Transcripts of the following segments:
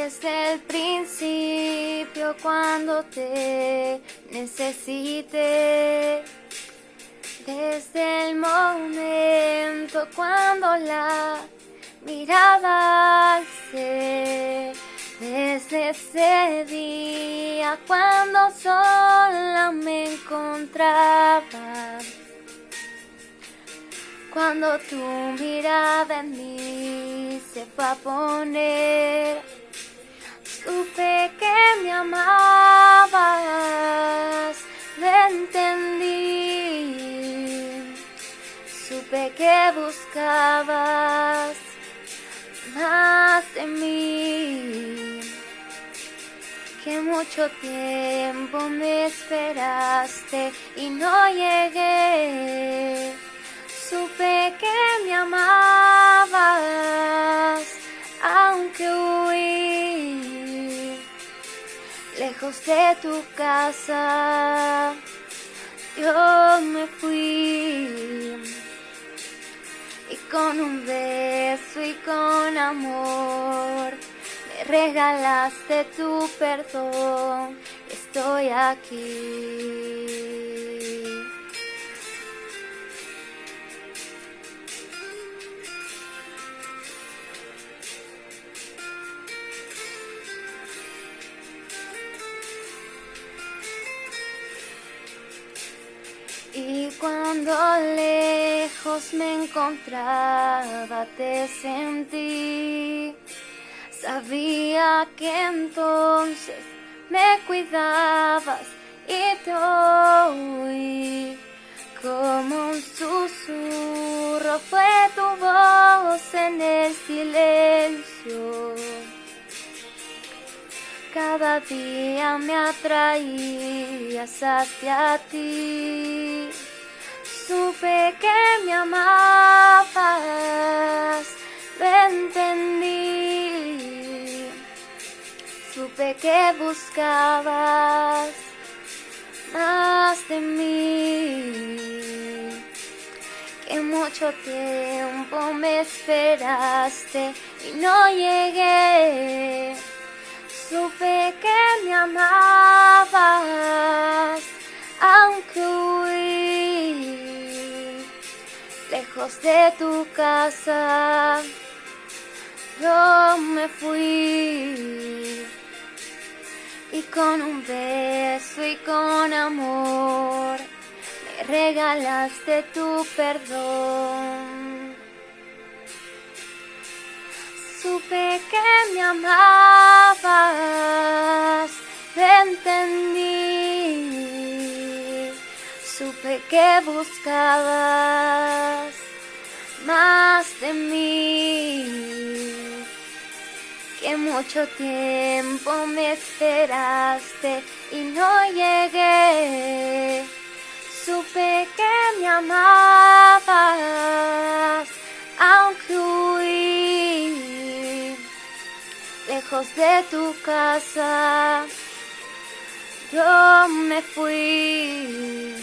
desde el principio cuando te necesité, desde el momento cuando la mirada alcé, desde ese día cuando sola me encontraba, cuando tu mirada en mí se fue a poner, supe que me amabas, lo entendí, supe que buscabas más de mí, que mucho tiempo me esperaste y no llegué. Supe que me amabas, aunque huí lejos de tu casa. Yo me fui y con un beso y con amor me regalaste tu perdón. Estoy aquí. Y cuando lejos me encontraba te sentí, sabía que entonces me cuidabas y te oí, como un susurro fue tu voz en el silencio. Cada día me atraías hacia ti, supe que me amabas, lo entendí, supe que buscabas más de mí, que mucho tiempo me esperaste y no llegué. Supe que me amabas, aunque huí lejos de tu casa. Yo me fui y con un beso y con amor me regalaste tu perdón. Supe que me amabas, lo entendí, supe que buscabas más de mí, que mucho tiempo me esperaste y no llegué. Supe que me amabas, aunque huí lejos de tu casa. Yo me fui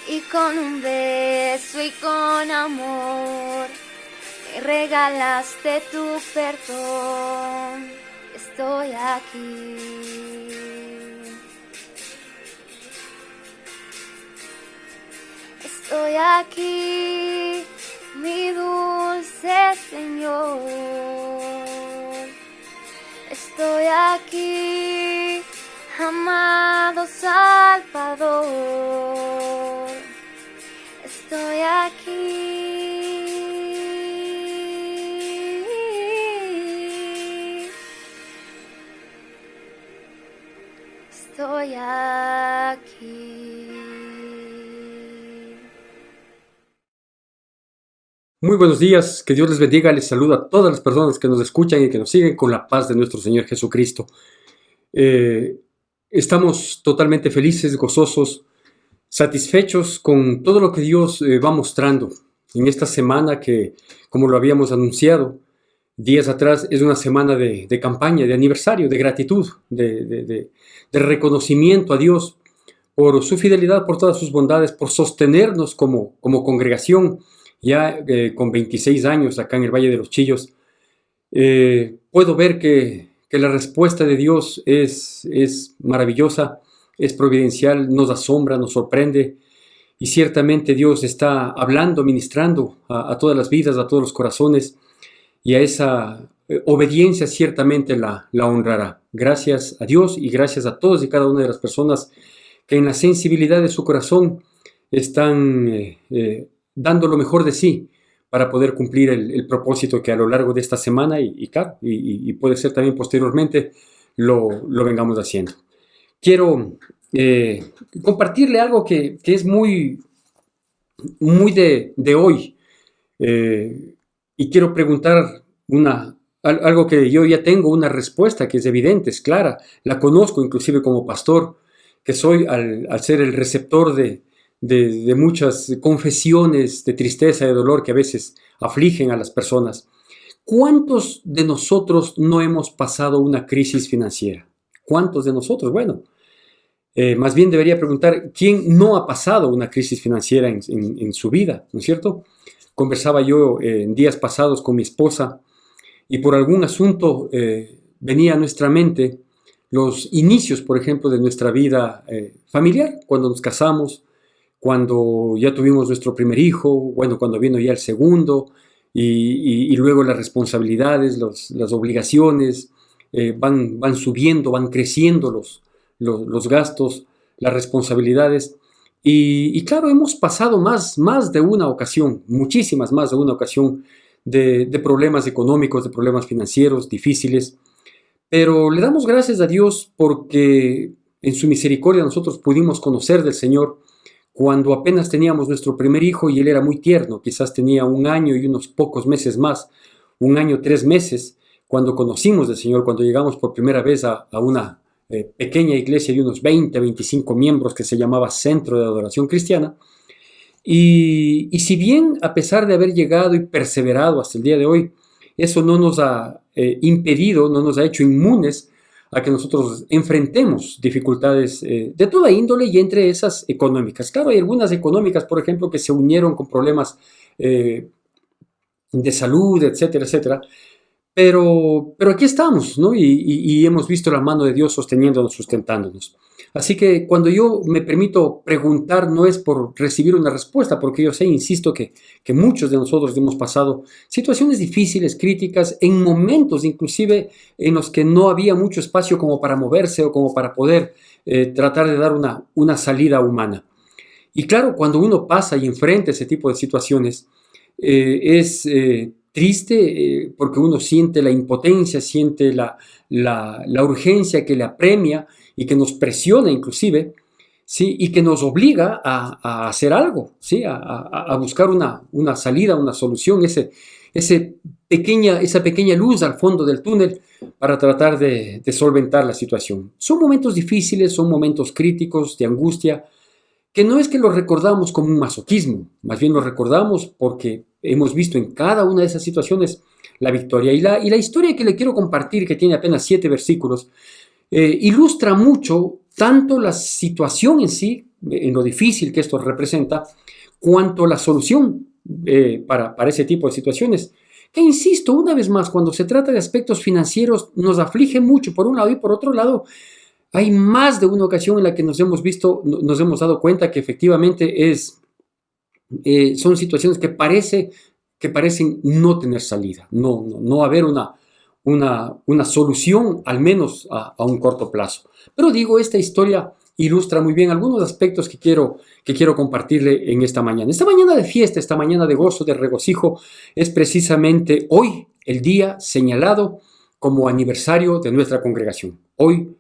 y con un beso y con amor me regalaste tu perdón. Estoy aquí. Estoy aquí, mi dulce Señor. Estoy aquí, amado Salvador. Estoy aquí. Estoy aquí. Muy buenos días, que Dios les bendiga, les saluda a todas las personas que nos escuchan y que nos siguen con la paz de nuestro Señor Jesucristo. Estamos totalmente felices, gozosos, satisfechos con todo lo que Dios va mostrando en esta semana que, como lo habíamos anunciado días atrás, es una semana de campaña, de aniversario, de gratitud, de reconocimiento a Dios por su fidelidad, por todas sus bondades, por sostenernos como congregación, ya con 26 años acá en el Valle de los Chillos, puedo ver que la respuesta de Dios es maravillosa, es providencial, nos asombra, nos sorprende. Y ciertamente Dios está hablando, ministrando a todas las vidas, a todos los corazones, y a esa obediencia ciertamente la honrará. Gracias a Dios y gracias a todos y cada una de las personas que en la sensibilidad de su corazón están dando lo mejor de sí para poder cumplir el propósito que a lo largo de esta semana y puede ser también posteriormente lo vengamos haciendo. Quiero compartirle algo que es muy de hoy, y quiero preguntar algo que yo ya tengo una respuesta que es evidente, es clara, la conozco inclusive como pastor, que soy al ser el receptor de muchas confesiones de tristeza, de dolor que a veces afligen a las personas. ¿Cuántos de nosotros no hemos pasado una crisis financiera? ¿Cuántos de nosotros? Bueno, más bien debería preguntar, ¿quién no ha pasado una crisis financiera en su vida? ¿No es cierto? Conversaba yo en días pasados con mi esposa y por algún asunto venía a nuestra mente los inicios, por ejemplo, de nuestra vida familiar, cuando nos casamos, cuando ya tuvimos nuestro primer hijo, bueno, cuando vino ya el segundo, y luego las responsabilidades, las obligaciones van subiendo, van creciendo los gastos, las responsabilidades. Y claro, hemos pasado más de una ocasión, muchísimas más de una ocasión, de problemas económicos, de problemas financieros difíciles. Pero le damos gracias a Dios porque en su misericordia nosotros pudimos conocer del Señor cuando apenas teníamos nuestro primer hijo y él era muy tierno, quizás tenía 1 año y unos pocos meses más, 1 año, 3 meses, cuando conocimos del Señor, cuando llegamos por primera vez a una pequeña iglesia de unos 20, 25 miembros que se llamaba Centro de Adoración Cristiana. Y si bien a pesar de haber llegado y perseverado hasta el día de hoy, eso no nos ha impedido, no nos ha hecho inmunes a que nosotros enfrentemos dificultades de toda índole y entre esas económicas. Claro, hay algunas económicas, por ejemplo, que se unieron con problemas de salud, etcétera, etcétera. Pero aquí estamos, ¿no? Y hemos visto la mano de Dios sosteniéndonos, sustentándonos. Así que cuando yo me permito preguntar, no es por recibir una respuesta, porque yo sé, insisto, que muchos de nosotros hemos pasado situaciones difíciles, críticas, en momentos inclusive en los que no había mucho espacio como para moverse o como para poder tratar de dar una salida humana. Y claro, cuando uno pasa y enfrenta ese tipo de situaciones, es triste porque uno siente la impotencia, siente la urgencia que le apremia y que nos presiona inclusive, ¿sí? Y que nos obliga a hacer algo, ¿sí? A buscar una salida, una solución, esa pequeña luz al fondo del túnel para tratar de solventar la situación. Son momentos difíciles, son momentos críticos, de angustia, que no es que los recordamos como un masoquismo, más bien los recordamos porque hemos visto en cada una de esas situaciones la victoria. Y la historia que le quiero compartir, que tiene apenas 7 versículos, ilustra mucho tanto la situación en sí, en lo difícil que esto representa, cuanto la solución para ese tipo de situaciones. Que insisto, una vez más, cuando se trata de aspectos financieros, nos aflige mucho por un lado y por otro lado, hay más de una ocasión en la que nos hemos dado cuenta que efectivamente son situaciones que parecen no tener salida, no haber una solución, al menos a un corto plazo. Pero digo, esta historia ilustra muy bien algunos aspectos que quiero compartirle en esta mañana. Esta mañana de fiesta, esta mañana de gozo, de regocijo, es precisamente hoy el día señalado como aniversario de nuestra congregación. Hoy,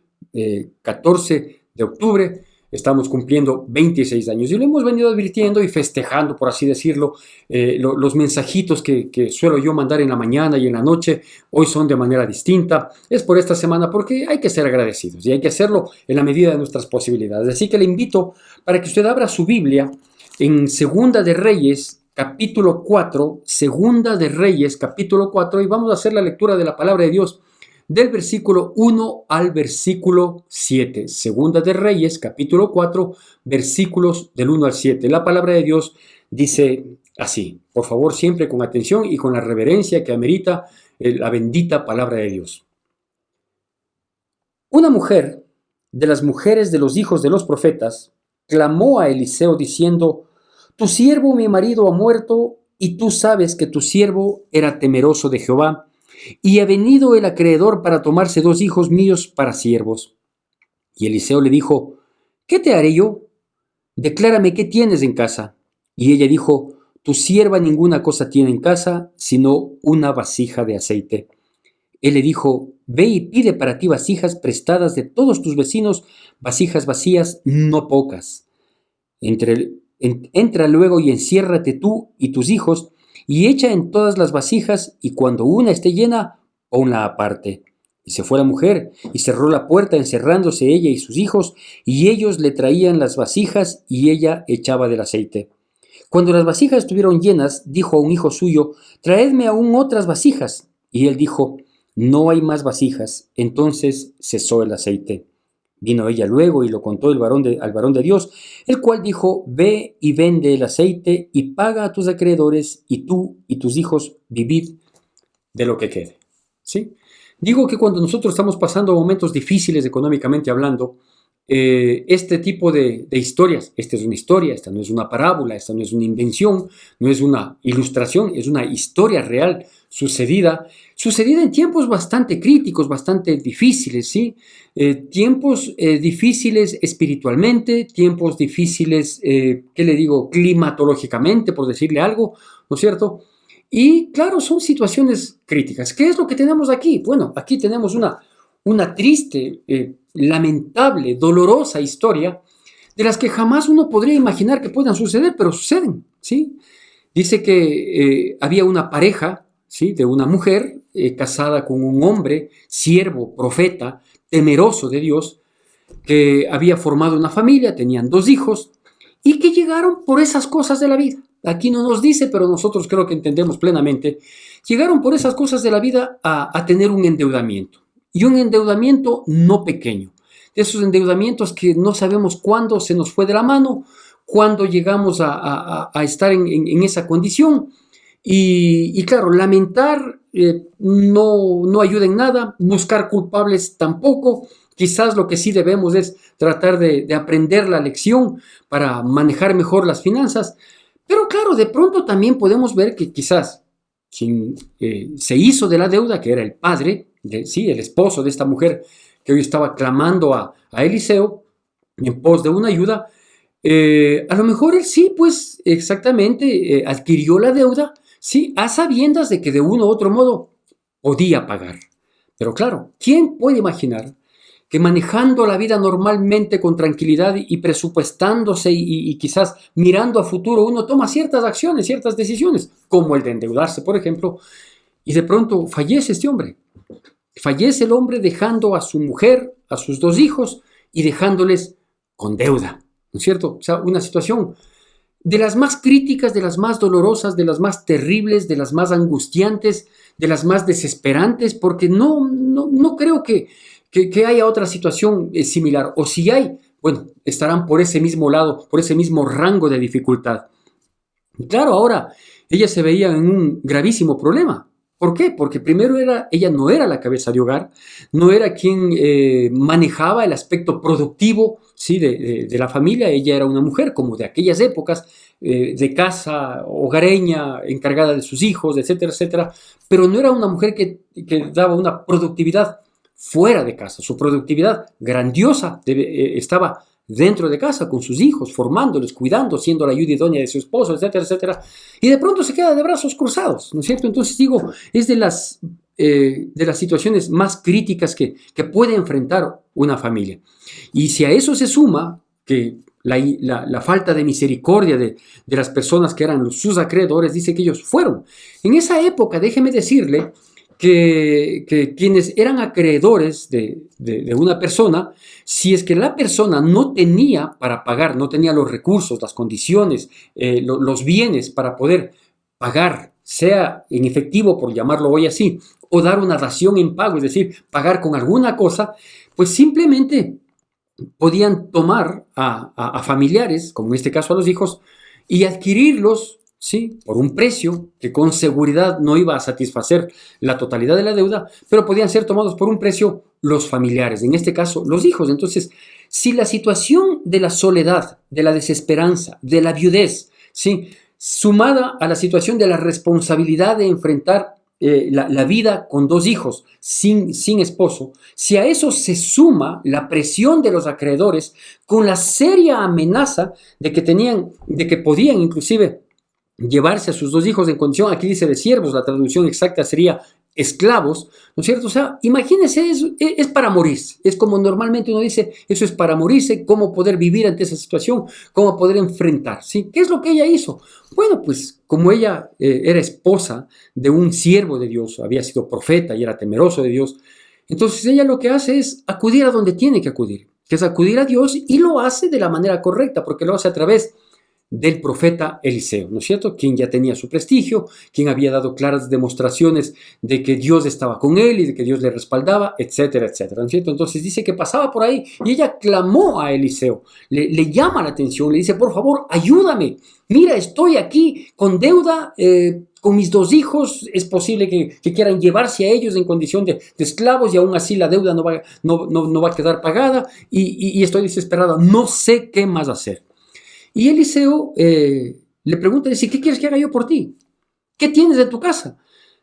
14 de octubre, estamos cumpliendo 26 años y lo hemos venido advirtiendo y festejando, por así decirlo. Los mensajitos que suelo yo mandar en la mañana y en la noche, hoy son de manera distinta. Es por esta semana porque hay que ser agradecidos y hay que hacerlo en la medida de nuestras posibilidades. Así que le invito para que usted abra su Biblia en Segunda de Reyes, capítulo 4, Segunda de Reyes, capítulo 4, y vamos a hacer la lectura de la palabra de Dios del versículo 1 al versículo 7. Segunda de Reyes, capítulo 4, versículos del 1 al 7. La palabra de Dios dice así. Por favor, siempre con atención y con la reverencia que amerita la bendita palabra de Dios. Una mujer de las mujeres de los hijos de los profetas clamó a Eliseo diciendo: tu siervo mi marido ha muerto, y tú sabes que tu siervo era temeroso de Jehová, y ha venido el acreedor para tomarse 2 hijos míos para siervos. Y Eliseo le dijo: ¿qué te haré yo? Declárame qué tienes en casa. Y ella dijo: tu sierva ninguna cosa tiene en casa, sino una vasija de aceite. Él le dijo: ve y pide para ti vasijas prestadas de todos tus vecinos, vasijas vacías, no pocas. Entra luego y enciérrate tú y tus hijos, y echa en todas las vasijas, y cuando una esté llena, ponla aparte. Y se fue la mujer, y cerró la puerta, encerrándose ella y sus hijos, y ellos le traían las vasijas, y ella echaba del aceite. Cuando las vasijas estuvieron llenas, dijo a un hijo suyo: traedme aún otras vasijas. Y él dijo: no hay más vasijas. Entonces cesó el aceite. Vino ella luego y lo contó al varón de Dios, el cual dijo: ve y vende el aceite y paga a tus acreedores, y tú y tus hijos vivid de lo que quede. ¿Sí? Digo que cuando nosotros estamos pasando momentos difíciles económicamente hablando, este tipo de historias, esta es una historia, esta no es una parábola, esta no es una invención, no es una ilustración, es una historia real sucedida en tiempos bastante críticos, bastante difíciles, ¿sí? Tiempos difíciles espiritualmente, tiempos difíciles, ¿qué le digo?, climatológicamente, por decirle algo, ¿no es cierto? Y claro, son situaciones críticas. ¿Qué es lo que tenemos aquí? Bueno, aquí tenemos una triste, lamentable, dolorosa historia de las que jamás uno podría imaginar que puedan suceder, pero suceden, ¿sí? Dice que había una pareja, ¿sí?, de una mujer casada con un hombre, siervo, profeta, temeroso de Dios, que había formado una familia, tenían 2 hijos, y que llegaron por esas cosas de la vida. Aquí no nos dice, pero nosotros creo que entendemos plenamente. Llegaron por esas cosas de la vida a tener un endeudamiento. Y un endeudamiento no pequeño. De esos endeudamientos que no sabemos cuándo se nos fue de la mano, cuándo llegamos a estar en esa condición. Y claro, lamentar no ayuda en nada, buscar culpables tampoco. Quizás lo que sí debemos es tratar de aprender la lección para manejar mejor las finanzas. Pero claro, de pronto también podemos ver que quizás quien se hizo de la deuda, que era el padre, el esposo de esta mujer que hoy estaba clamando a Eliseo en pos de una ayuda, a lo mejor él sí, pues exactamente, adquirió la deuda, sí, a sabiendas de que de uno u otro modo podía pagar. Pero claro, ¿quién puede imaginar que manejando la vida normalmente con tranquilidad y presupuestándose y quizás mirando a futuro, uno toma ciertas acciones, ciertas decisiones, como el de endeudarse, por ejemplo, y de pronto fallece este hombre? Fallece el hombre dejando a su mujer, a sus 2 hijos y dejándoles con deuda, ¿no es cierto? O sea, una situación de las más críticas, de las más dolorosas, de las más terribles, de las más angustiantes, de las más desesperantes, porque no creo que haya otra situación similar. O si hay, bueno, estarán por ese mismo lado, por ese mismo rango de dificultad. Claro, ahora ella se veía en un gravísimo problema. ¿Por qué? Porque primero ella no era la cabeza de hogar, no era quien manejaba el aspecto productivo, ¿sí?, de la familia. Ella era una mujer como de aquellas épocas, de casa, hogareña, encargada de sus hijos, etcétera, etcétera, pero no era una mujer que daba una productividad fuera de casa. Su productividad grandiosa estaba dentro de casa con sus hijos, formándoles, cuidando, siendo la ayuda idónea de su esposo, etcétera, etcétera, y de pronto se queda de brazos cruzados, ¿no es cierto? Entonces digo, es de las situaciones más críticas que puede enfrentar una familia. Y si a eso se suma que la falta de misericordia de las personas que eran sus acreedores, dice que ellos fueron. En esa época, déjeme decirle, que quienes eran acreedores de una persona, si es que la persona no tenía para pagar, no tenía los recursos, las condiciones, los bienes para poder pagar, sea en efectivo, por llamarlo hoy así, o dar una dación en pago, es decir, pagar con alguna cosa, pues simplemente podían tomar a familiares, como en este caso a los hijos, y adquirirlos ¿sí? Por un precio que con seguridad no iba a satisfacer la totalidad de la deuda, pero podían ser tomados por un precio los familiares, en este caso los hijos. Entonces, si la situación de la soledad, de la desesperanza, de la viudez, ¿sí? Sumada a la situación de la responsabilidad de enfrentar la vida con dos hijos sin esposo, si a eso se suma la presión de los acreedores con la seria amenaza de que podían inclusive llevarse a sus dos hijos en condición, aquí dice de siervos, la traducción exacta sería esclavos, ¿no es cierto? O sea, imagínense, es para morirse. Es como normalmente uno dice, eso es para morirse, cómo poder vivir ante esa situación, cómo poder enfrentar, ¿sí? ¿Qué es lo que ella hizo? Bueno, pues como ella era esposa de un siervo de Dios, había sido profeta y era temeroso de Dios, entonces ella lo que hace es acudir a donde tiene que acudir, que es acudir a Dios, y lo hace de la manera correcta, porque lo hace a través del profeta Eliseo, ¿no es cierto? Quien ya tenía su prestigio, quien había dado claras demostraciones de que Dios estaba con él y de que Dios le respaldaba, etcétera, etcétera, ¿no es cierto? Entonces dice que pasaba por ahí y ella clamó a Eliseo, le llama la atención, le dice, por favor, ayúdame, mira, estoy aquí con deuda, con mis dos hijos, es posible que quieran llevarse a ellos en condición de esclavos y aún así la deuda no va a quedar pagada y estoy desesperada, no sé qué más hacer. Y Eliseo le pregunta, dice, ¿qué quieres que haga yo por ti? ¿Qué tienes en tu casa?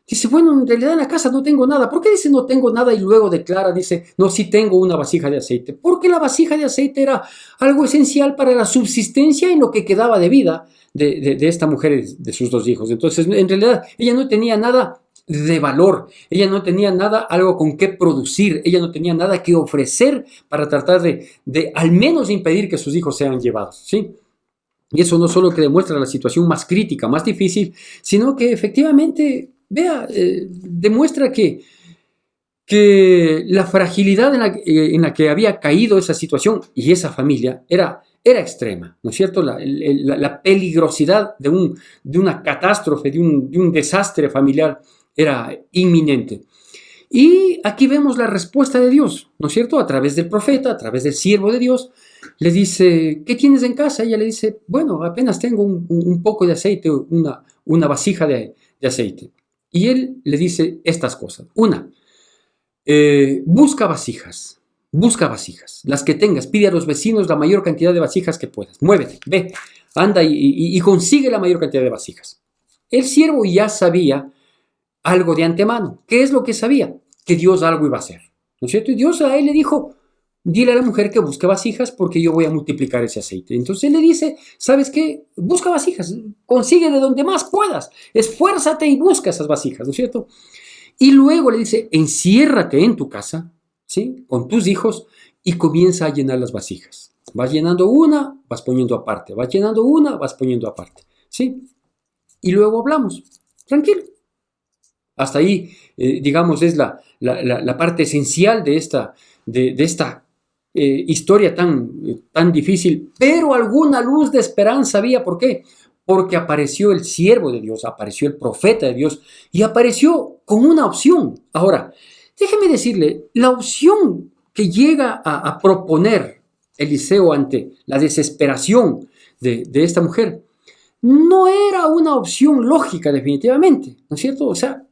Dice, bueno, en realidad en la casa no tengo nada. ¿Por qué dice no tengo nada y luego declara, dice, no, sí tengo una vasija de aceite? Porque la vasija de aceite era algo esencial para la subsistencia en lo que quedaba de vida de esta mujer y de sus dos hijos. Entonces, en realidad, ella no tenía nada de valor, ella no tenía nada, algo con qué producir, ella no tenía nada que ofrecer para tratar de al menos impedir que sus hijos sean llevados, ¿sí? Y eso no solo que demuestra la situación más crítica, más difícil, sino que efectivamente, vea, demuestra que la fragilidad en la que había caído esa situación y esa familia era extrema, ¿no es cierto? La peligrosidad de una catástrofe, de un desastre familiar era inminente. Y aquí vemos la respuesta de Dios, ¿no es cierto? A través del profeta, a través del siervo de Dios, le dice, ¿qué tienes en casa? Ella le dice, bueno, apenas tengo un poco de aceite, una vasija de aceite. Y él le dice estas cosas. Una, busca vasijas, las que tengas, pide a los vecinos la mayor cantidad de vasijas que puedas. Muévete, ve, anda y consigue la mayor cantidad de vasijas. El siervo ya sabía algo de antemano. ¿Qué es lo que sabía? Que Dios algo iba a hacer, ¿no es cierto? Y Dios a él le dijo, dile a la mujer que busque vasijas porque yo voy a multiplicar ese aceite. Entonces él le dice, ¿sabes qué? Busca vasijas, consigue de donde más puedas, esfuérzate y busca esas vasijas, ¿no es cierto? Y luego le dice, enciérrate en tu casa, ¿sí? Con tus hijos y comienza a llenar las vasijas. Vas llenando una, vas poniendo aparte, vas llenando una, vas poniendo aparte, ¿sí? Y luego hablamos, tranquilo. Hasta ahí, digamos, es la parte esencial de esta historia tan difícil, pero alguna luz de esperanza había. ¿Por qué? Porque apareció el siervo de Dios, apareció el profeta de Dios y apareció con una opción. Ahora, déjeme decirle, la opción que llega a proponer Eliseo ante la desesperación de esta mujer no era una opción lógica definitivamente, ¿no es cierto? O sea,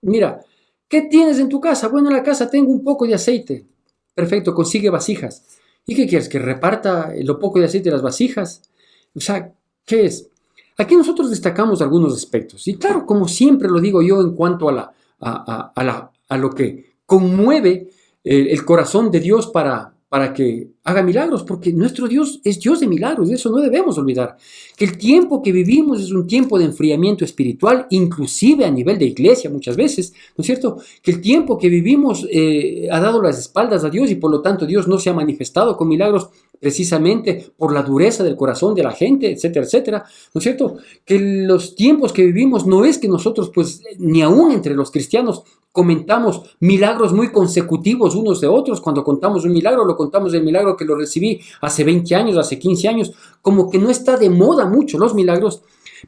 mira, ¿qué tienes en tu casa? Bueno, en la casa tengo un poco de aceite. Perfecto, consigue vasijas. ¿Y qué quieres? ¿Que reparta lo poco de aceite de las vasijas? O sea, ¿qué es? Aquí nosotros destacamos algunos aspectos. Y claro, como siempre lo digo yo en cuanto a lo que conmueve el corazón de Dios para que haga milagros, porque nuestro Dios es Dios de milagros, de eso no debemos olvidar. Que el tiempo que vivimos es un tiempo de enfriamiento espiritual, inclusive a nivel de iglesia muchas veces, ¿no es cierto? Que el tiempo que vivimos ha dado las espaldas a Dios y por lo tanto Dios no se ha manifestado con milagros precisamente por la dureza del corazón de la gente, etcétera, etcétera, ¿no es cierto? Que los tiempos que vivimos no es que nosotros, pues, ni aún entre los cristianos comentamos milagros muy consecutivos unos de otros. Cuando contamos un milagro, lo contamos el milagro que lo recibí hace 20 años, hace 15 años, como que no está de moda mucho los milagros.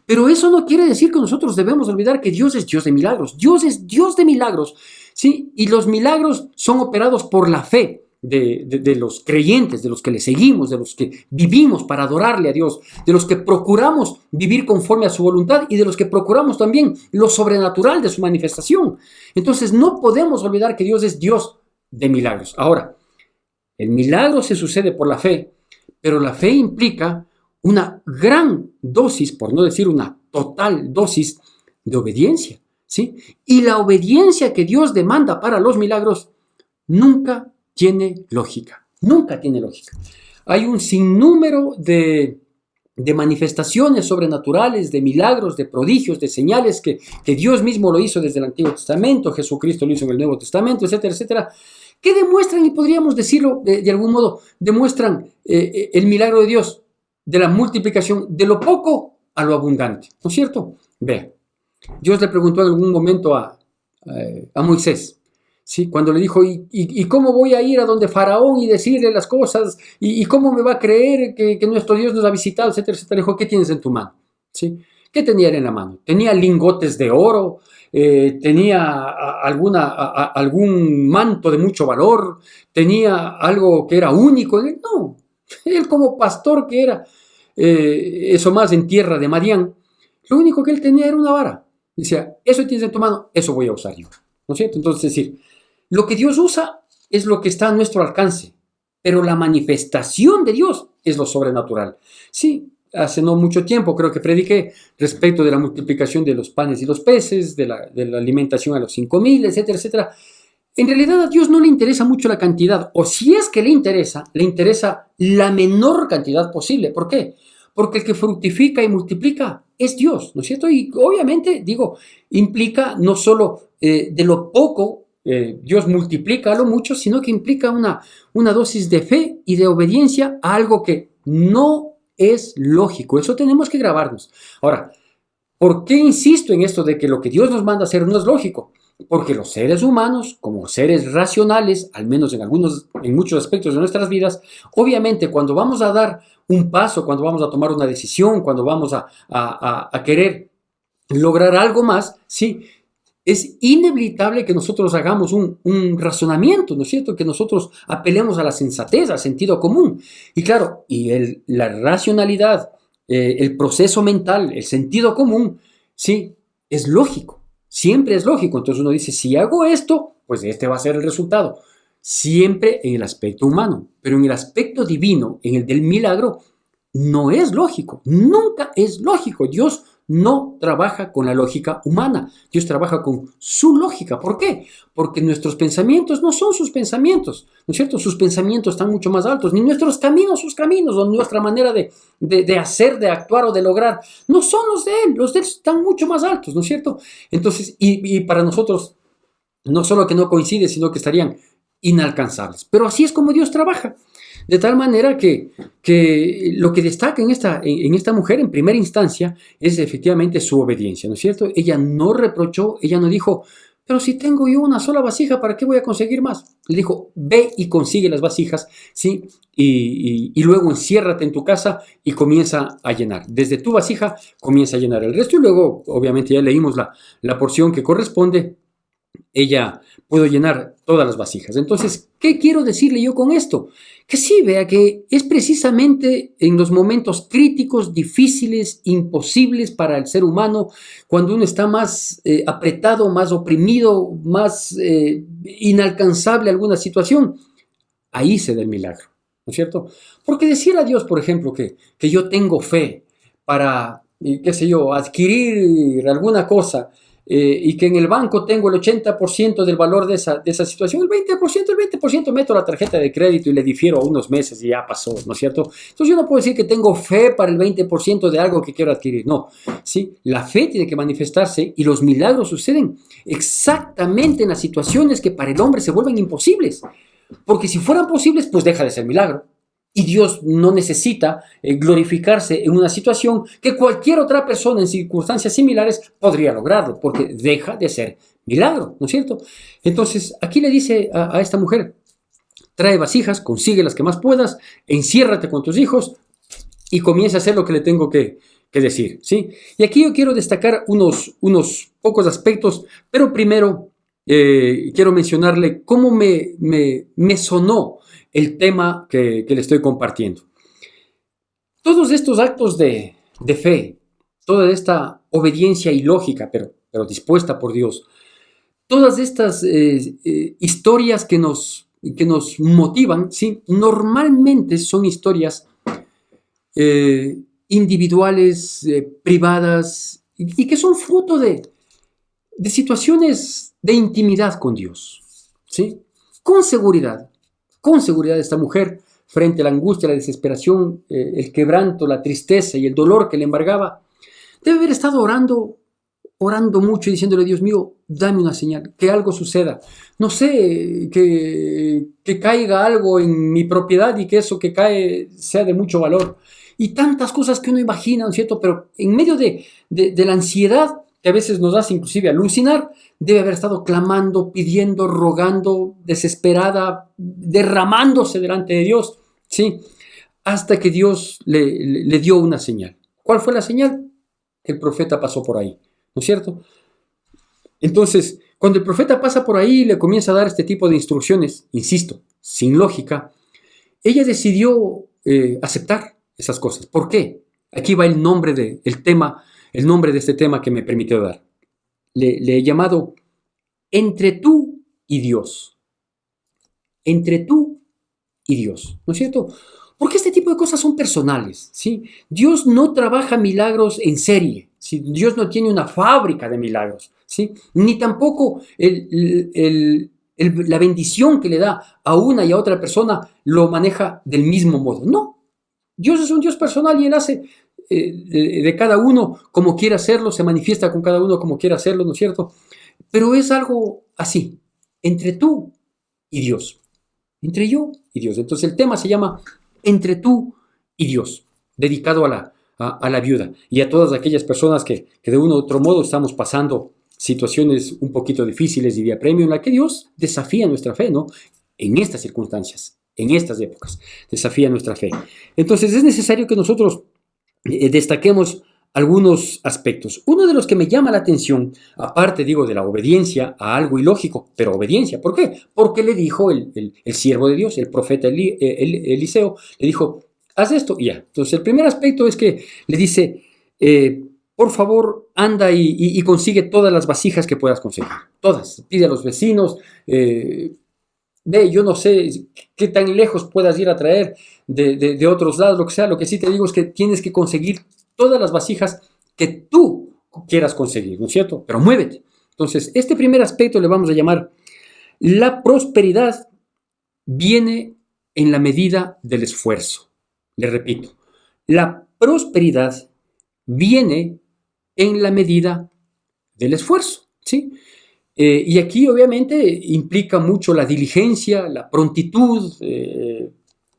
Pero eso no quiere decir que nosotros debemos olvidar que Dios es Dios de milagros. Dios es Dios de milagros, ¿sí? Y los milagros son operados por la fe. de los creyentes, de los que le seguimos, de los que vivimos para adorarle a Dios, de los que procuramos vivir conforme a su voluntad y de los que procuramos también lo sobrenatural de su manifestación. Entonces no podemos olvidar que Dios es Dios de milagros. Ahora, el milagro se sucede por la fe, pero la fe implica una gran dosis, por no decir una total dosis, de obediencia, ¿sí? Y la obediencia que Dios demanda para los milagros nunca tiene lógica, nunca tiene lógica. Hay un sinnúmero de manifestaciones sobrenaturales, de milagros, de prodigios, de señales que Dios mismo lo hizo desde el Antiguo Testamento, Jesucristo lo hizo en el Nuevo Testamento, etcétera, etcétera, que demuestran, y podríamos decirlo de algún modo, demuestran el milagro de Dios, de la multiplicación, de lo poco a lo abundante, ¿no es cierto? Vea, Dios le preguntó en algún momento a Moisés, ¿sí? Cuando le dijo, ¿y cómo voy a ir a donde Faraón y decirle las cosas? ¿Y cómo me va a creer que nuestro Dios nos ha visitado, etcétera, etcétera? Le dijo, ¿qué tienes en tu mano? ¿Sí? ¿Qué tenía él en la mano? Tenía lingotes de oro, tenía algún manto de mucho valor, tenía algo que era único. No, él como pastor que era, eso más en tierra de Madián, lo único que él tenía era una vara. Decía, eso tienes en tu mano, eso voy a usar yo. ¿No es cierto? Entonces, es decir, lo que Dios usa es lo que está a nuestro alcance, pero la manifestación de Dios es lo sobrenatural. Sí, hace no mucho tiempo creo que prediqué respecto de la multiplicación de los panes y los peces, de la alimentación a los 5,000, etcétera, etcétera. En realidad a Dios no le interesa mucho la cantidad, o si es que le interesa la menor cantidad posible. ¿Por qué? Porque el que fructifica y multiplica es Dios, ¿no es cierto? Y obviamente, digo, implica no solo de lo poco, Dios multiplica a lo mucho, sino que implica una dosis de fe y de obediencia a algo que no es lógico. Eso tenemos que grabarnos. Ahora, ¿por qué insisto en esto de que lo que Dios nos manda hacer no es lógico? Porque los seres humanos, como seres racionales, al menos en muchos aspectos de nuestras vidas, obviamente cuando vamos a dar un paso, cuando vamos a tomar una decisión, cuando vamos a querer lograr algo más, sí, es inevitable que nosotros hagamos un razonamiento, ¿no es cierto? Que nosotros apelemos a la sensatez, al sentido común. Y claro, la racionalidad, el proceso mental, el sentido común, sí, es lógico. Siempre es lógico. Entonces uno dice, si hago esto, pues este va a ser el resultado. Siempre en el aspecto humano, pero en el aspecto divino, en el del milagro, no es lógico. Nunca es lógico. Dios no trabaja con la lógica humana. Dios trabaja con su lógica. ¿Por qué? Porque nuestros pensamientos no son sus pensamientos, ¿no es cierto? Sus pensamientos están mucho más altos, ni nuestros caminos sus caminos, o nuestra manera de hacer, de actuar o de lograr, no son los de Él están mucho más altos, ¿no es cierto? Entonces, y para nosotros, no solo que no coincide, sino que estarían inalcanzables. Pero así es como Dios trabaja. De tal manera que lo que destaca en esta mujer en primera instancia es efectivamente su obediencia, ¿no es cierto? Ella no reprochó, ella no dijo, pero si tengo yo una sola vasija, ¿para qué voy a conseguir más? Le dijo, ve y consigue las vasijas, ¿sí? Y luego enciérrate en tu casa y comienza a llenar. Desde tu vasija comienza a llenar el resto y luego, obviamente, ya leímos la porción que corresponde. Ella pudo llenar todas las vasijas. Entonces, ¿qué quiero decirle yo con esto? Que sí, vea que es precisamente en los momentos críticos, difíciles, imposibles para el ser humano, cuando uno está más apretado, más oprimido, más inalcanzable alguna situación, ahí se da el milagro, ¿no es cierto? Porque decir a Dios, por ejemplo, que yo tengo fe para, qué sé yo, adquirir alguna cosa, y que en el banco tengo el 80% del valor de esa situación, el 20% meto la tarjeta de crédito y le difiero a unos meses y ya pasó, ¿no es cierto? Entonces yo no puedo decir que tengo fe para el 20% de algo que quiero adquirir, no, ¿sí? La fe tiene que manifestarse y los milagros suceden exactamente en las situaciones que para el hombre se vuelven imposibles, porque si fueran posibles, pues deja de ser milagro. Y Dios no necesita glorificarse en una situación que cualquier otra persona en circunstancias similares podría lograrlo, porque deja de ser milagro, ¿no es cierto? Entonces, aquí le dice a esta mujer, trae vasijas, consigue las que más puedas, enciérrate con tus hijos y comienza a hacer lo que le tengo que decir, ¿sí? Y aquí yo quiero destacar unos pocos aspectos, pero primero quiero mencionarle cómo me sonó el tema que le estoy compartiendo. Todos estos actos de fe, toda esta obediencia ilógica, pero dispuesta por Dios, todas estas historias que nos motivan, ¿sí? Normalmente son historias individuales, privadas, y que son fruto de situaciones de intimidad con Dios, ¿sí? Con seguridad esta mujer, frente a la angustia, la desesperación, el quebranto, la tristeza y el dolor que le embargaba, debe haber estado orando mucho y diciéndole: Dios mío, dame una señal, que algo suceda. No sé, que caiga algo en mi propiedad y que eso que cae sea de mucho valor. Y tantas cosas que uno imagina, ¿no es cierto? Pero en medio de la ansiedad, que a veces nos hace inclusive alucinar, debe haber estado clamando, pidiendo, rogando, desesperada, derramándose delante de Dios, ¿sí? Hasta que Dios le dio una señal. ¿Cuál fue la señal? Que el profeta pasó por ahí, ¿no es cierto? Entonces, cuando el profeta pasa por ahí y le comienza a dar este tipo de instrucciones, insisto, sin lógica, ella decidió aceptar esas cosas. ¿Por qué? Aquí va el nombre de este tema que me permitió dar. Le he llamado entre tú y Dios. Entre tú y Dios, ¿no es cierto? Porque este tipo de cosas son personales, ¿sí? Dios no trabaja milagros en serie, ¿sí? Dios no tiene una fábrica de milagros, ¿sí? Ni tampoco la bendición que le da a una y a otra persona lo maneja del mismo modo. No, Dios es un Dios personal y Él hace de cada uno como quiera hacerlo, se manifiesta con cada uno como quiera hacerlo, ¿no es cierto? Pero es algo así, entre tú y Dios, entre yo y Dios. Entonces el tema se llama Entre tú y Dios, dedicado a la viuda y a todas aquellas personas que de uno u otro modo estamos pasando situaciones un poquito difíciles y de apremio en la que Dios desafía nuestra fe, ¿no? En estas circunstancias, en estas épocas, desafía nuestra fe. Entonces es necesario que nosotros destaquemos algunos aspectos. Uno de los que me llama la atención, aparte, digo, de la obediencia a algo ilógico, pero obediencia, ¿por qué? Porque le dijo el siervo de Dios, el profeta Eliseo, le dijo: haz esto y ya. Entonces el primer aspecto es que le dice: por favor, anda y consigue todas las vasijas que puedas conseguir, todas, pide a los vecinos, ve, yo no sé qué tan lejos puedas ir a traer de otros lados, lo que sea. Lo que sí te digo es que tienes que conseguir todas las vasijas que tú quieras conseguir, ¿no es cierto? Pero muévete. Entonces, este primer aspecto le vamos a llamar: la prosperidad viene en la medida del esfuerzo. Le repito, la prosperidad viene en la medida del esfuerzo, ¿sí? Y aquí obviamente implica mucho la diligencia, la prontitud,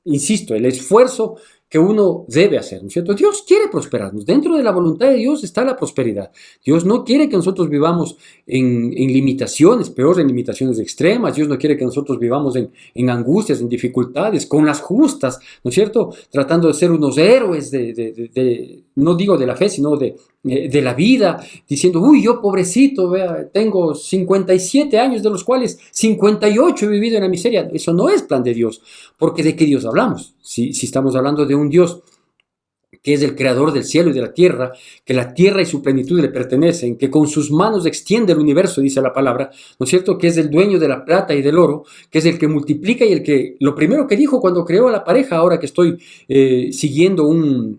insisto, el esfuerzo que uno debe hacer, ¿no es cierto? Dios quiere prosperarnos. Dentro de la voluntad de Dios está la prosperidad. Dios no quiere que nosotros vivamos en limitaciones, peor en limitaciones extremas. Dios no quiere que nosotros vivamos en angustias, en dificultades, con las justas, ¿no es cierto? Tratando de ser unos héroes no digo de la fe, sino de la vida, diciendo: uy, yo pobrecito, vea, tengo 57 años, de los cuales 58 he vivido en la miseria. Eso no es plan de Dios, porque ¿de qué Dios hablamos? Si estamos hablando de un Dios que es el creador del cielo y de la tierra, que la tierra y su plenitud le pertenecen, que con sus manos extiende el universo, dice la palabra, ¿no es cierto? Que es el dueño de la plata y del oro, que es el que multiplica y el que, lo primero que dijo cuando creó a la pareja, ahora que estoy siguiendo un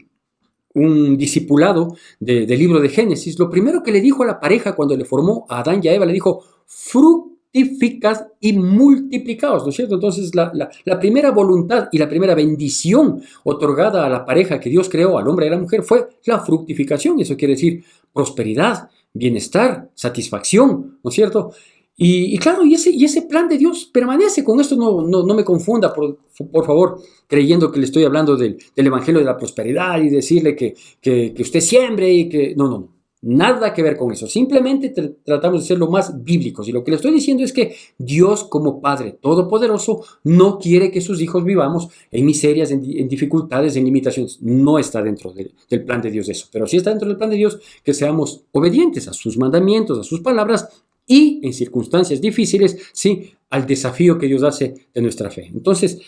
discipulado del libro de Génesis, lo primero que le dijo a la pareja cuando le formó a Adán y a Eva, le dijo: fructificad y multiplicaos, ¿no es cierto? Entonces la primera voluntad y la primera bendición otorgada a la pareja que Dios creó, al hombre y a la mujer, fue la fructificación. Eso quiere decir prosperidad, bienestar, satisfacción, ¿no es cierto? Y claro, y ese plan de Dios permanece. Con esto no me confunda, por favor, creyendo que le estoy hablando del evangelio de la prosperidad y decirle que usted siembre y que... No. Nada que ver con eso. Simplemente tratamos de ser lo más bíblicos. Y lo que le estoy diciendo es que Dios, como Padre Todopoderoso, no quiere que sus hijos vivamos en miserias, en dificultades, en limitaciones. No está dentro del plan de Dios eso. Pero sí está dentro del plan de Dios que seamos obedientes a sus mandamientos, a sus palabras, y en circunstancias difíciles, sí, al desafío que Dios hace de nuestra fe. Entonces,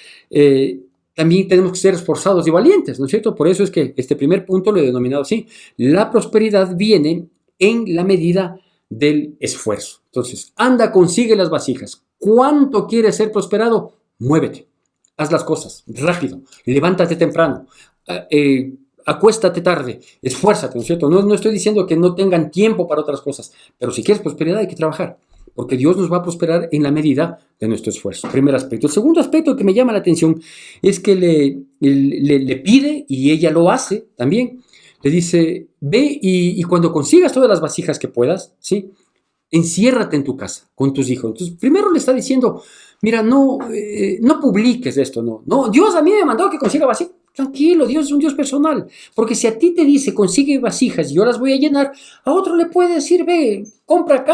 también tenemos que ser esforzados y valientes, ¿no es cierto? Por eso es que este primer punto lo he denominado así. La prosperidad viene en la medida del esfuerzo. Entonces, anda, consigue las vasijas. ¿Cuánto quieres ser prosperado? Muévete. Haz las cosas rápido. Levántate temprano. Acuéstate tarde. Esfuérzate, ¿no es cierto? No estoy diciendo que no tengan tiempo para otras cosas, pero si quieres prosperidad hay que trabajar, porque Dios nos va a prosperar en la medida de nuestro esfuerzo. Primer aspecto. El segundo aspecto que me llama la atención es que le pide, y ella lo hace también, le dice, ve y cuando consigas todas las vasijas que puedas, ¿sí? Enciérrate en tu casa con tus hijos. Entonces, primero le está diciendo, mira, no publiques esto, no, Dios a mí me mandó que consiga vasijas. Tranquilo, Dios es un Dios personal, porque si a ti te dice consigue vasijas y yo las voy a llenar, a otro le puede decir, ve, compra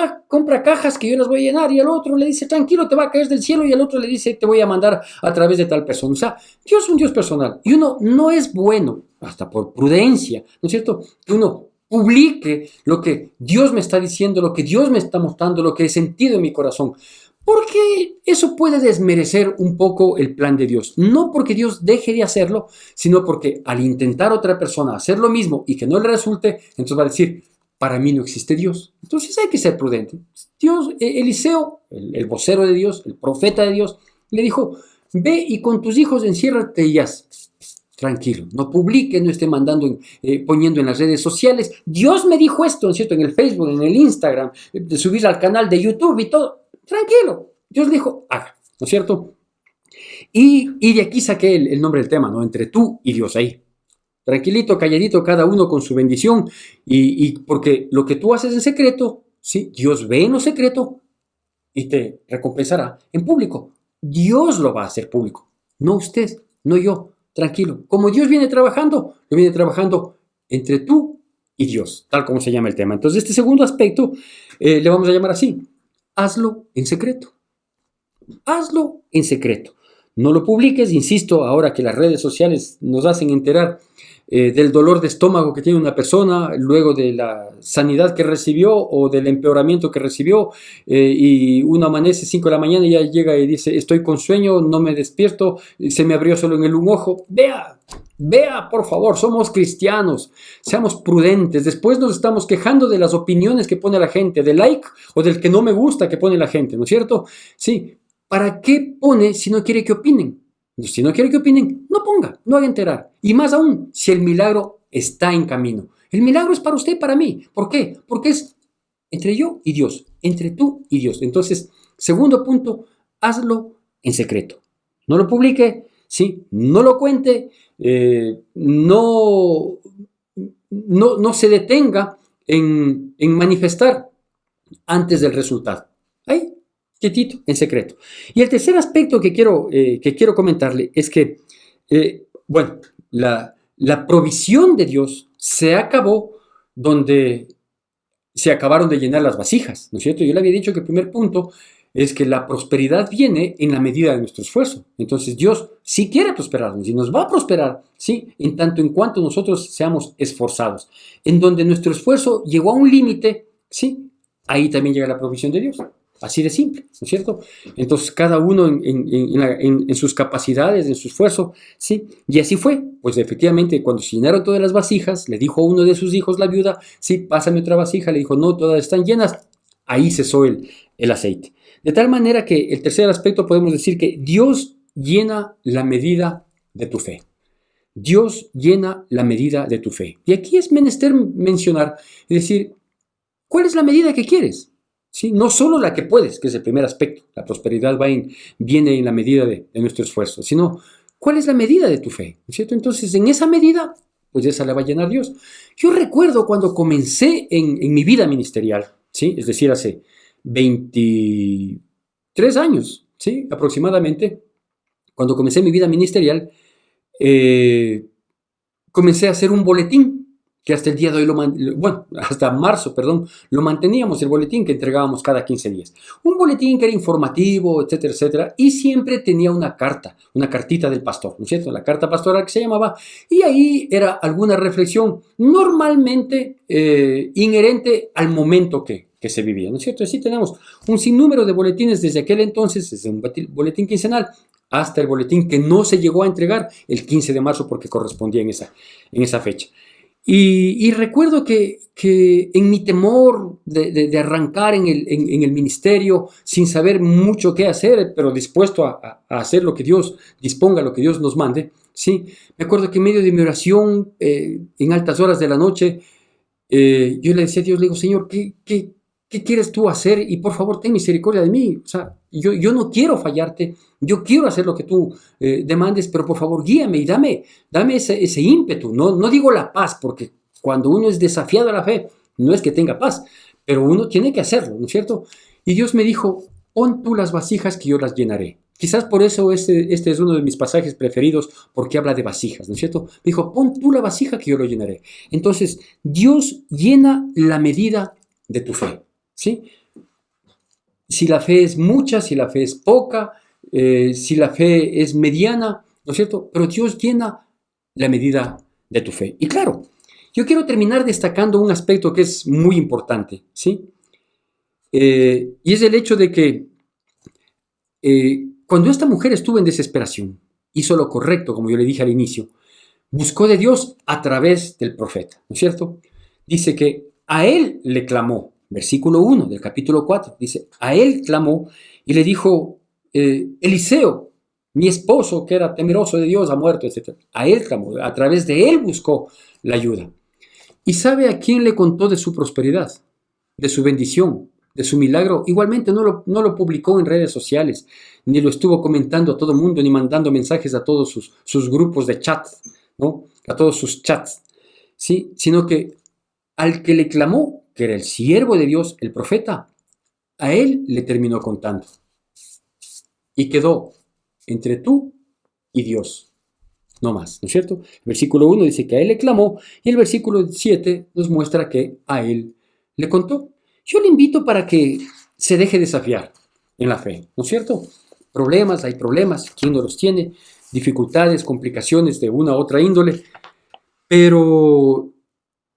cajas que yo las voy a llenar, y al otro le dice, tranquilo, te va a caer del cielo, y al otro le dice, te voy a mandar a través de tal persona. O sea, Dios es un Dios personal, y uno no es bueno, hasta por prudencia, ¿no es cierto?, que uno publique lo que Dios me está diciendo, lo que Dios me está mostrando, lo que he sentido en mi corazón. Porque eso puede desmerecer un poco el plan de Dios. No porque Dios deje de hacerlo, sino porque al intentar otra persona hacer lo mismo y que no le resulte, entonces va a decir, para mí no existe Dios. Entonces hay que ser prudente. Dios, Eliseo, el vocero de Dios, el profeta de Dios, le dijo, ve y con tus hijos enciérrate y haz. Tranquilo, no publique, no esté mandando, poniendo en las redes sociales. Dios me dijo esto, ¿no es cierto?, en el Facebook, en el Instagram, de subir al canal de YouTube y todo. Tranquilo, Dios le dijo, haga, ¿no es cierto? Y de aquí saqué el nombre del tema, ¿no? Entre tú y Dios ahí. Tranquilito, calladito, cada uno con su bendición. Y porque lo que tú haces en secreto, ¿sí? Dios ve en lo secreto y te recompensará en público. Dios lo va a hacer público, no usted, no yo. Tranquilo. Como Dios viene trabajando, lo viene trabajando entre tú y Dios, tal como se llama el tema. Entonces, este segundo aspecto le vamos a llamar así. Hazlo en secreto. Hazlo en secreto. No lo publiques, insisto, ahora que las redes sociales nos hacen enterar del dolor de estómago que tiene una persona, luego de la sanidad que recibió o del empeoramiento que recibió, y uno amanece 5 de la mañana y ya llega y dice, estoy con sueño, no me despierto, se me abrió solo en un ojo. Vea, por favor, somos cristianos, seamos prudentes. Después nos estamos quejando de las opiniones que pone la gente, del like o del que no me gusta que pone la gente, ¿no es cierto? Sí, ¿para qué pone si no quiere que opinen? Si no quiere que opinen, no ponga, no haga enterar. Y más aún, si el milagro está en camino. El milagro es para usted y para mí. ¿Por qué? Porque es entre yo y Dios, entre tú y Dios. Entonces, segundo punto, hazlo en secreto. No lo publique, ¿sí? No lo cuente, no se detenga en manifestar antes del resultado. Ahí, quietito, en secreto. Y el tercer aspecto que quiero comentarle es que, la provisión de Dios se acabó donde se acabaron de llenar las vasijas, ¿no es cierto? Yo le había dicho que el primer punto es que la prosperidad viene en la medida de nuestro esfuerzo. Entonces Dios sí quiere prosperarnos y nos va a prosperar, ¿sí? En tanto en cuanto nosotros seamos esforzados. En donde nuestro esfuerzo llegó a un límite, ¿sí? Ahí también llega la provisión de Dios. Así de simple, ¿no es cierto? Entonces, cada uno en sus capacidades, en su esfuerzo, ¿sí? Y así fue. Pues efectivamente, cuando se llenaron todas las vasijas, le dijo a uno de sus hijos, la viuda, sí, pásame otra vasija. Le dijo, no, todas están llenas. Ahí cesó el aceite. De tal manera que el tercer aspecto podemos decir que Dios llena la medida de tu fe. Dios llena la medida de tu fe. Y aquí es menester mencionar, es decir, ¿cuál es la medida que quieres? ¿Sí? No solo la que puedes, que es el primer aspecto, la prosperidad viene en la medida de nuestro esfuerzo, sino cuál es la medida de tu fe, ¿no es cierto? Entonces, en esa medida, pues esa la va a llenar Dios. Yo recuerdo cuando comencé en mi vida ministerial, ¿sí? Es decir, hace 23 años, ¿sí? Aproximadamente, cuando comencé mi vida ministerial, comencé a hacer un boletín que hasta el día de hoy, hasta marzo, lo manteníamos, el boletín que entregábamos cada 15 días. Un boletín que era informativo, etcétera, etcétera, y siempre tenía una cartita del pastor, ¿no es cierto? La carta pastoral que se llamaba, y ahí era alguna reflexión, normalmente inherente al momento que que se vivía, ¿no es cierto? Así tenemos un sinnúmero de boletines desde aquel entonces, desde un boletín quincenal hasta el boletín que no se llegó a entregar el 15 de marzo porque correspondía en esa fecha. Y recuerdo que en mi temor de arrancar en el ministerio sin saber mucho qué hacer, pero dispuesto a hacer lo que Dios disponga, lo que Dios nos mande, ¿sí? Me acuerdo que en medio de mi oración, en altas horas de la noche, yo le decía a Dios, le digo, Señor, ¿qué quieres tú hacer? Y por favor, ten misericordia de mí. O sea, yo no quiero fallarte, yo quiero hacer lo que tú demandes, pero por favor, guíame y dame ese ímpetu. No digo la paz, porque cuando uno es desafiado a la fe, no es que tenga paz, pero uno tiene que hacerlo, ¿no es cierto? Y Dios me dijo, pon tú las vasijas que yo las llenaré. Quizás por eso este es uno de mis pasajes preferidos, porque habla de vasijas, ¿no es cierto? Me dijo, pon tú la vasija que yo lo llenaré. Entonces, Dios llena la medida de tu fe, ¿sí? Si la fe es mucha, si la fe es poca, si la fe es mediana, ¿no es cierto? Pero Dios llena la medida de tu fe. Y claro, yo quiero terminar destacando un aspecto que es muy importante, ¿sí? Y es el hecho de que cuando esta mujer estuvo en desesperación, hizo lo correcto, como yo le dije al inicio, buscó de Dios a través del profeta, ¿no es cierto? Dice que a él le clamó, versículo 1 del capítulo 4, dice, a él clamó y le dijo, Eliseo, mi esposo que era temeroso de Dios ha muerto, etc. A él clamó, a través de él buscó la ayuda. ¿Y sabe a quién le contó de su prosperidad, de su bendición, de su milagro? Igualmente no lo publicó en redes sociales, ni lo estuvo comentando a todo el mundo, ni mandando mensajes a todos sus grupos de chat, ¿no? A todos sus chats, ¿sí? Sino que al que le clamó, que era el siervo de Dios, el profeta, a él le terminó contando. Y quedó entre tú y Dios, no más, ¿no es cierto? El versículo 1 dice que a él le clamó y el versículo 7 nos muestra que a él le contó. Yo le invito para que se deje desafiar en la fe, ¿no es cierto? Hay problemas, ¿quién no los tiene? Dificultades, complicaciones de una u otra índole, pero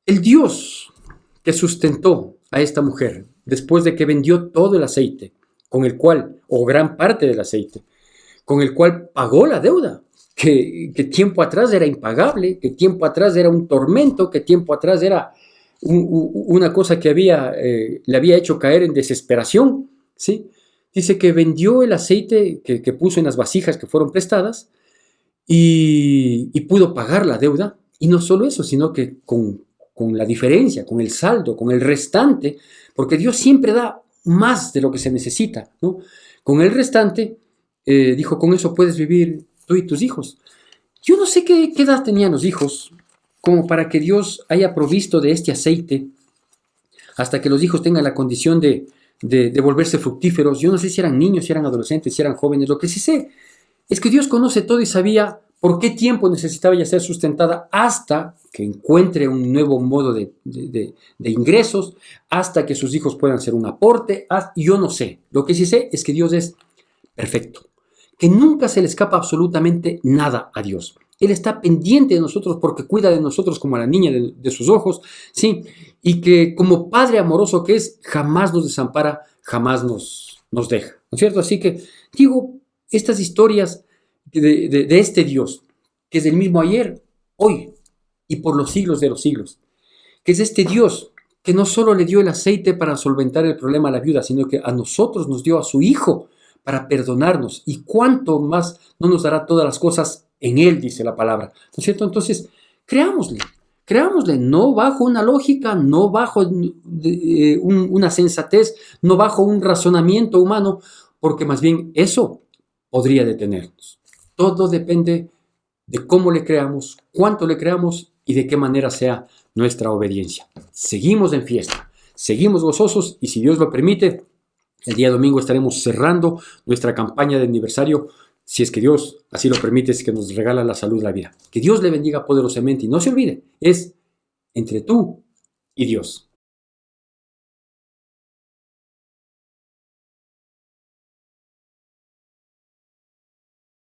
el Dios que sustentó a esta mujer después de que vendió todo el aceite, con el cual, o gran parte del aceite, con el cual pagó la deuda, que tiempo atrás era impagable, que tiempo atrás era un tormento, que tiempo atrás era una cosa que le había hecho caer en desesperación, ¿sí? Dice que vendió el aceite que puso en las vasijas que fueron prestadas y pudo pagar la deuda. Y no solo eso, sino que con la diferencia, con el saldo, con el restante, porque Dios siempre da más de lo que se necesita, ¿no? Con el restante, dijo, con eso puedes vivir tú y tus hijos. Yo no sé qué edad tenían los hijos, como para que Dios haya provisto de este aceite hasta que los hijos tengan la condición de volverse fructíferos. Yo no sé si eran niños, si eran adolescentes, si eran jóvenes. Lo que sí sé es que Dios conoce todo y sabía por qué tiempo necesitaba ya ser sustentada hasta que encuentre un nuevo modo de ingresos, hasta que sus hijos puedan ser un aporte. Yo no sé. Lo que sí sé es que Dios es perfecto, que nunca se le escapa absolutamente nada a Dios. Él está pendiente de nosotros porque cuida de nosotros como a la niña de sus ojos, ¿sí? Y que como Padre amoroso que es, jamás nos desampara, jamás nos deja, ¿no es cierto? Así que digo, estas historias de este Dios, que es el mismo ayer, hoy y por los siglos de los siglos, que es este Dios que no solo le dio el aceite para solventar el problema a la viuda, sino que a nosotros nos dio a su Hijo para perdonarnos, y cuánto más no nos dará todas las cosas en Él, dice la palabra, ¿no es cierto? Entonces, creámosle, no bajo una lógica, no bajo una sensatez, no bajo un razonamiento humano, porque más bien eso podría detenernos. Todo depende de cómo le creamos, cuánto le creamos y de qué manera sea nuestra obediencia. Seguimos en fiesta, seguimos gozosos, y si Dios lo permite, el día domingo estaremos cerrando nuestra campaña de aniversario, si es que Dios así lo permite, es que nos regala la salud, la vida. Que Dios le bendiga poderosamente, y no se olvide, es entre tú y Dios.